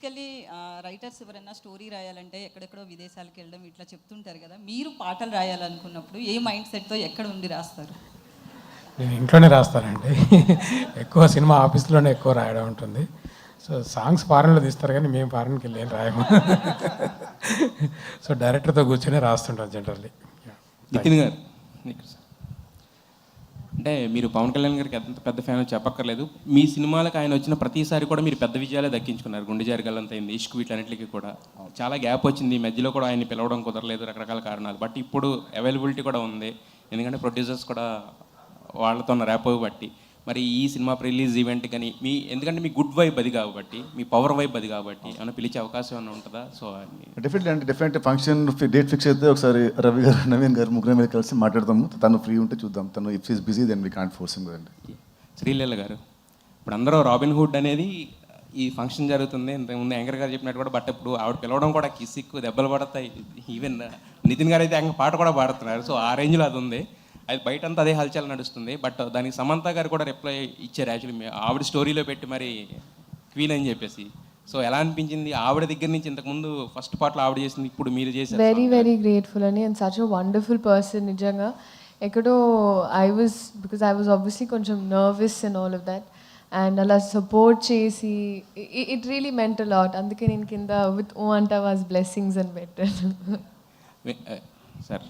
Basically writers ఎవరైనా story రాయాలంటే ఎక్కడెక్కడో విదేశాలకు వెళ్ళడం ఇట్లా చెప్తుంటారు కదా, మీరు పాటలు రాయాలనుకున్నప్పుడు ఏ మైండ్ సెట్తో ఎక్కడ ఉండి రాస్తారు? నేను ఇంట్లోనే రాస్తానండి. ఎక్కువ సినిమా ఆఫీస్లోనే ఎక్కువ రాయడం ఉంటుంది. సో సాంగ్స్ ఫారెన్లో తీస్తారు కానీ మేము ఫారెన్కి వెళ్ళి ఏం రాయము. సో డైరెక్టర్తో కూర్చొని రాస్తుంటాం జనరల్లీ. నితిన్ గారు, అంటే మీరు పవన్ కళ్యాణ్ గారికి ఎంత పెద్ద ఫ్యాన్ చెప్పక్కర్లేదు. మీ సినిమాలకు ఆయన వచ్చిన ప్రతిసారి కూడా మీరు పెద్ద విజయాలే దక్కించుకున్నారు. గుండె జారిగల్లంత అయింది, ఇష్క్, వీటన్నిటికీ కూడా చాలా గ్యాప్ వచ్చింది. ఈ మధ్యలో కూడా ఆయన్ని పిలవడం కుదరలేదు, రకరకాల కారణాలు. బట్ ఇప్పుడు అవైలబిలిటీ కూడా ఉంది, ఎందుకంటే ప్రొడ్యూసర్స్ కూడా వాళ్ళతో ఉన్న ర్యాప్ బట్టి. మరి ఈ సినిమా రిలీజ్ ఈవెంట్ కానీ ఎందుకంటే మీ గుడ్ వైబ్ అది కాబట్టి, మీ పవర్ వైబ్ అది కాబట్టి ఏమైనా పిలిచే అవకాశం ఏమైనా ఉంటుందా? So definitely function date fix అయితే ఒకసారి రవి గారు, నవీన్ గారు, ముగ్గురు మీద కలిసి మాట్లాడతాము. తను ఫ్రీ ఉంటే చూద్దాం. తను if is busy then we can't force him కదండి. శ్రీలీల గారు, ఇప్పుడు అందరూ రాబిన్ హుడ్ అనేది ఈ ఫంక్షన్ జరుగుతుంది, ఇంతకుముందు యాంకర్ గారు చెప్పినట్టు కూడా. బట్ ఇప్పుడు ఆవిడ పిలవడం కూడా కిసిక్కు దెబ్బలు పడతాయి. ఈవెన్ నితిన్ గారు అయితే పాట కూడా పాడుతున్నారు. సో ఆ రేంజ్లో అది ఉంది. అది బయట అంతా అదే హల్చల్ నడుస్తుంది. బట్ దానికి సమంత గారు కూడా రిప్లై ఇచ్చారు. యాక్చువల్లీ ఆవిడ స్టోరీలో పెట్టి మరి క్వీన్ అని చెప్పేసి. సో ఎలా అనిపించింది ఆవిడ దగ్గర నుంచి? ఇంతకుముందు ఫస్ట్ పార్ట్లో ఆవిడ చేసింది, ఇప్పుడు మీరు చేశారు. వెరీ గ్రేట్ఫుల్ అని. And such a wonderful person. నిజంగా ఎక్కడో ఐ వాజ్ ఆబ్వియస్లీ కొంచెం nervous and all of that. And అలా సపోర్ట్ చేసి it really meant a lot. అందుకే నేను కింద విత్ ఓ అంటా వాజ్ బ్లెస్సింగ్స్ అని పెట్టాను. సార్